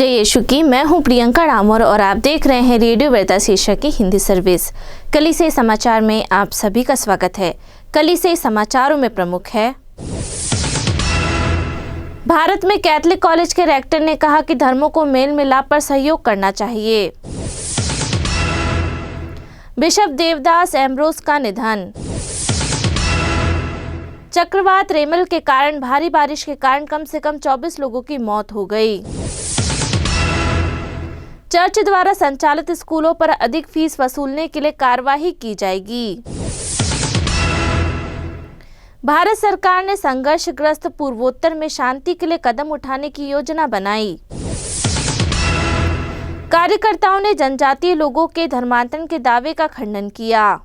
जय यीशु की। मैं हूं प्रियंका डामोर और आप देख रहे हैं रेडियो वेदा शीर्षक की हिंदी सर्विस। कलीसिया समाचार में आप सभी का स्वागत है। कलीसिया समाचारों में प्रमुख है, भारत में कैथोलिक कॉलेज के रेक्टर ने कहा कि धर्मों को मेल मिलाप पर सहयोग करना चाहिए। बिशप देवदास एम्ब्रोस का निधन। चक्रवात रेमल के कारण भारी बारिश के कारण कम से कम 24 लोगों की मौत हो गई। चर्च द्वारा संचालित स्कूलों पर अधिक फीस वसूलने के लिए कार्रवाई की जाएगी। भारत सरकार ने संघर्षग्रस्त पूर्वोत्तर में शांति के लिए कदम उठाने की योजना बनाई। कार्यकर्ताओं ने जनजातीय लोगों के धर्मांतरण के दावे का खंडन किया।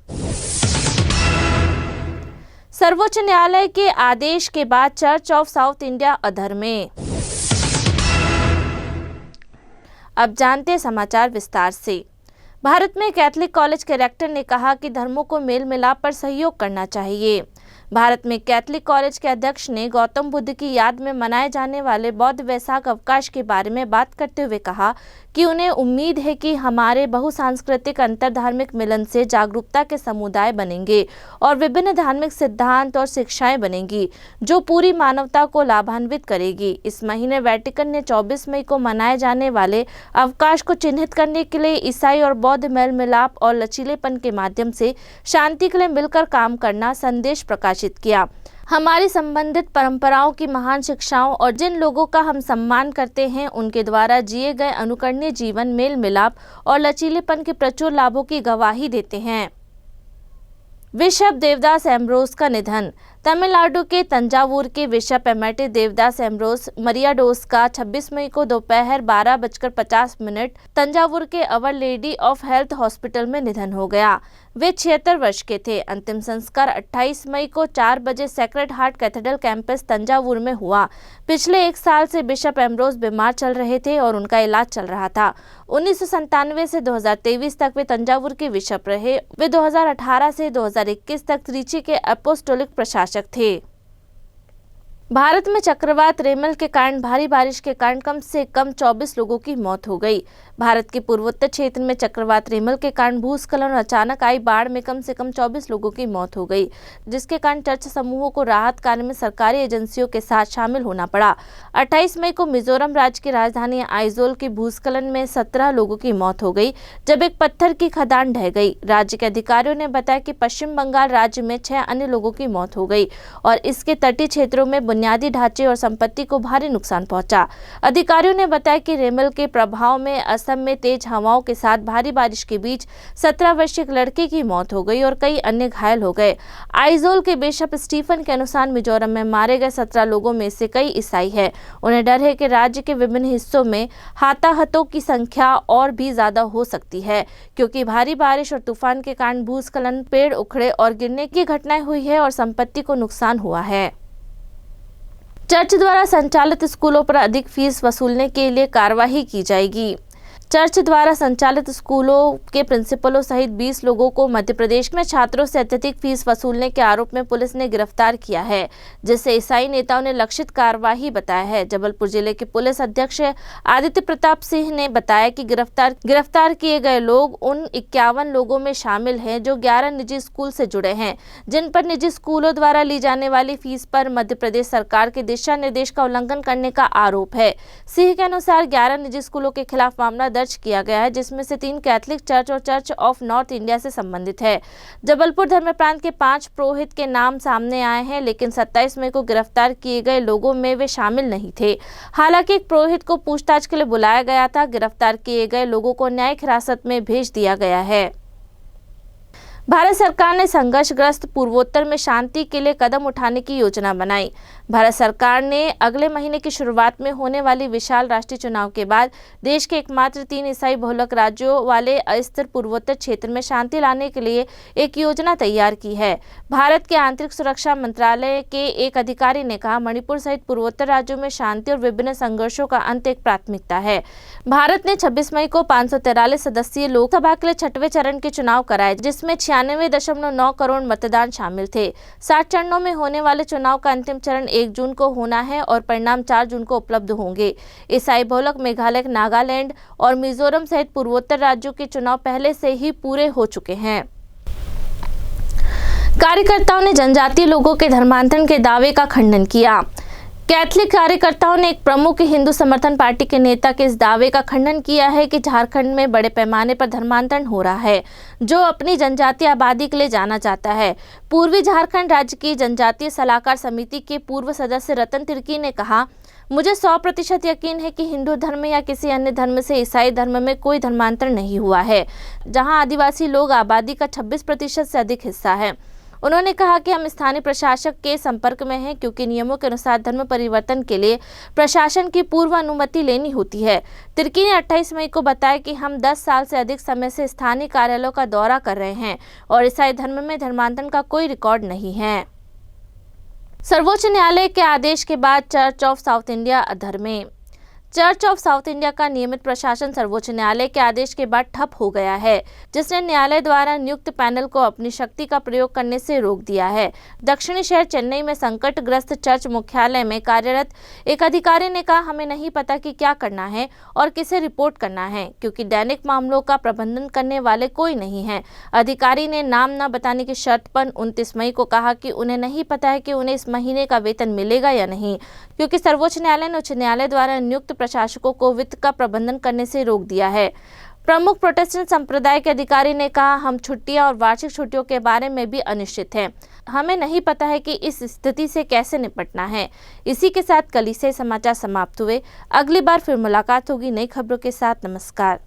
सर्वोच्च न्यायालय के आदेश के बाद चर्च ऑफ साउथ इंडिया अधर में। अब जानते हैं समाचार विस्तार से। भारत में कैथोलिक कॉलेज के रेक्टर ने कहा कि धर्मों को मेल मिलाप पर सहयोग करना चाहिए। भारत में कैथोलिक कॉलेज के अध्यक्ष ने गौतम बुद्ध की याद में मनाए जाने वाले बौद्ध वैसाख अवकाश के बारे में बात करते हुए कहा कि उन्हें उम्मीद है कि हमारे बहुसांस्कृतिक अंतरधार्मिक मिलन से जागरूकता के समुदाय बनेंगे और विभिन्न धार्मिक सिद्धांत और शिक्षाएं बनेंगी जो पूरी मानवता को लाभान्वित करेगी। इस महीने वेटिकन ने 24 मई को मनाए जाने वाले अवकाश को चिन्हित करने के लिए ईसाई और बौद्ध मेल मिलाप और लचीलेपन के माध्यम से शांति के लिए मिलकर काम करना संदेश प्रकाशित किया। हमारी संबंधित परंपराओं की महान शिक्षाओं और जिन लोगों का हम सम्मान करते हैं उनके द्वारा जिए गए अनुकरणीय जीवन मेल मिलाप और लचीलेपन के प्रचुर लाभों की गवाही देते हैं। बिशप देवदास एम्ब्रोस का निधन। तमिलनाडु के तंजावुर के बिशप एमेटिस देवदास एम्ब्रोस मरियाडोस का 26 मई को दोपहर 12:50 तंजावुर के अवर लेडी ऑफ हेल्थ हॉस्पिटल में निधन हो गया। वे 76 वर्ष के थे। अंतिम संस्कार 28 मई को 4 बजे sacred heart cathedral campus Thanjavur में हुआ। पिछले 1 साल से बिशप एम्ब्रोस बीमार चल रहे थे और उनका इलाज चल रहा था। 1997 से 2023 तक वे तंजावुर के बिशप रहे। वे 2018 से 2021 तक त्रिची के अपोस्टोलिक प्रशासक थे। भारत में चक्रवात रेमल के कारण भारी बारिश के कारण कम से कम 24 लोगों की मौत हो गई। भारत के पूर्वोत्तर क्षेत्र में चक्रवात रेमल के कारण भूस्खलन और अचानक आई बाढ़ में कम से कम 24 लोगों की मौत हो गई, जिसके कारण चर्च समूहों को राहत कार्य में सरकारी एजेंसियों के साथ शामिल होना पड़ा। 28 मई को मिजोरम राज्य की राजधानी आइजोल के भूस्खलन में 17 लोगों की मौत हो गई, जब एक पत्थर की खदान ढह गई। राज्य के अधिकारियों ने बताया कि पश्चिम बंगाल राज्य में 6 अन्य लोगों की मौत हो गई और इसके तटीय क्षेत्रों में बुनियादी ढांचे और संपत्ति को भारी नुकसान पहुंचा। अधिकारियों ने बताया कि रेमल के प्रभाव में असम में तेज हवाओं के साथ भारी बारिश के बीच 17 वर्षीय एक लड़के की मौत हो गई और कई अन्य घायल हो गए। आइजोल के बिशप स्टीफन के अनुसार मिजोरम में मारे गए 17 लोगों में से कई ईसाई हैं। उन्हें डर है कि राज्य के विभिन्न हिस्सों में हताहतों की संख्या और भी ज्यादा हो सकती है, क्योंकि भारी बारिश और तूफान के कारण भूस्खलन, पेड़ उखड़े और गिरने की घटनाएं हुई है और संपत्ति को नुकसान हुआ है। चर्च द्वारा संचालित स्कूलों पर अधिक फीस वसूलने के लिए कार्रवाई की जाएगी। चर्च द्वारा संचालित स्कूलों के प्रिंसिपलों सहित 20 लोगों को मध्य प्रदेश में छात्रों से अत्यधिक फीस वसूलने के आरोप में पुलिस ने गिरफ्तार किया है, जिसे ईसाई नेताओं ने लक्षित कार्रवाई बताया है। जबलपुर जिले के पुलिस अध्यक्ष आदित्य प्रताप सिंह ने बताया कि गिरफ्तार किए गए लोग उन 51 लोगों में शामिल हैं जो 11 निजी स्कूल से जुड़े हैं, जिन पर निजी स्कूलों द्वारा ली जाने वाली फीस पर मध्य प्रदेश सरकार के दिशा निर्देश का उल्लंघन करने का आरोप है। सिंह के अनुसार 11 निजी स्कूलों के खिलाफ मामला दर्ज किया गया है, जिसमें से 3 कैथोलिक चर्च और चर्च ऑफ नॉर्थ इंडिया से संबंधित है। जबलपुर धर्म प्रांत के 5 पुरोहित के नाम सामने आए हैं, लेकिन 27 मई को गिरफ्तार किए गए लोगों में वे शामिल नहीं थे। हालांकि एक पुरोहित को पूछताछ के लिए बुलाया गया था। गिरफ्तार किए गए लोगों को न्यायिक हिरासत में भेज दिया गया है। भारत सरकार ने संघर्षग्रस्त पूर्वोत्तर में शांति के लिए कदम उठाने की योजना बनाई। भारत सरकार ने अगले महीने की शुरुआत में होने वाली विशाल राष्ट्रीय चुनाव के बाद देश के एकमात्र 3 ईसाई बहुलक राज्यों वाले अस्थिर पूर्वोत्तर क्षेत्र में शांति लाने के लिए एक योजना तैयार की है। भारत के आंतरिक सुरक्षा मंत्रालय के एक अधिकारी ने कहा, मणिपुर सहित पूर्वोत्तर राज्यों में शांति और विभिन्न संघर्षों का अंत एक प्राथमिकता है। भारत ने 26 मई को 543 सदस्यीय लोकसभा के लिए 6वें चरण के चुनाव कराए, जिसमें 96.9 करोड़ मतदान शामिल थे। 60 चरणों में होने वाले चुनाव का अंतिम चरण 1 जून को होना है और परिणाम 4 जून को उपलब्ध होंगे। ईसाई बहुलक मेघालय, नागालैंड और मिजोरम सहित पूर्वोत्तर राज्यों के चुनाव पहले से ही पूरे हो चुके हैं। कार्यकर्ताओं ने जनजातीय लोगों के धर्मांतरण के दावे का खंडन किया। कैथलिक कार्यकर्ताओं ने एक प्रमुख हिंदू समर्थन पार्टी के नेता के इस दावे का खंडन किया है कि झारखंड में बड़े पैमाने पर धर्मांतरण हो रहा है, जो अपनी जनजातीय आबादी के लिए जाना जाता है। पूर्वी झारखंड राज्य की जनजातीय सलाहकार समिति के पूर्व सदस्य रतन तिर्की ने कहा, मुझे 100% यकीन है कि हिंदू धर्म या किसी अन्य धर्म से ईसाई धर्म में कोई धर्मांतरण नहीं हुआ है, जहां आदिवासी लोग आबादी का 26% से अधिक हिस्सा है। उन्होंने कहा कि हम स्थानीय प्रशासक के संपर्क में हैं, क्योंकि नियमों के अनुसार धर्म परिवर्तन के लिए प्रशासन की पूर्व अनुमति लेनी होती है। तिर्की ने 28 मई को बताया कि हम 10 साल से अधिक समय से स्थानीय कार्यालयों का दौरा कर रहे हैं और ईसाई धर्म में धर्मांतरण का कोई रिकॉर्ड नहीं है। सर्वोच्च न्यायालय के आदेश के बाद चर्च ऑफ साउथ इंडिया अधर में। चर्च ऑफ साउथ इंडिया का नियमित प्रशासन सर्वोच्च न्यायालय के आदेश के बाद ठप हो गया है, जिसने न्यायालय द्वारा नियुक्त पैनल को अपनी शक्ति का प्रयोग करने से रोक दिया है। दक्षिणी शहर चेन्नई में संकटग्रस्त चर्च मुख्यालय में कार्यरत एक अधिकारी ने कहा, हमें नहीं पता कि क्या करना है और किसे रिपोर्ट करना है, क्योंकि दैनिक मामलों का प्रबंधन करने वाले कोई नहीं है। अधिकारी ने नाम न बताने की शर्त पर 29 मई को कहा कि उन्हें नहीं पता है कि उन्हें इस महीने का वेतन मिलेगा या नहीं, क्योंकि सर्वोच्च न्यायालय ने उच्च न्यायालय द्वारा नियुक्त प्रशासकों को वित्त का प्रबंधन करने से रोक दिया है। प्रमुख प्रोटेस्टेंट संप्रदाय के अधिकारी ने कहा, हम छुट्टियां और वार्षिक छुट्टियों के बारे में भी अनिश्चित हैं। हमें नहीं पता है कि इस स्थिति से कैसे निपटना है। इसी के साथ कलीसियाई समाचार समाप्त हुए। अगली बार फिर मुलाकात होगी नई खबरों के साथ। नमस्कार।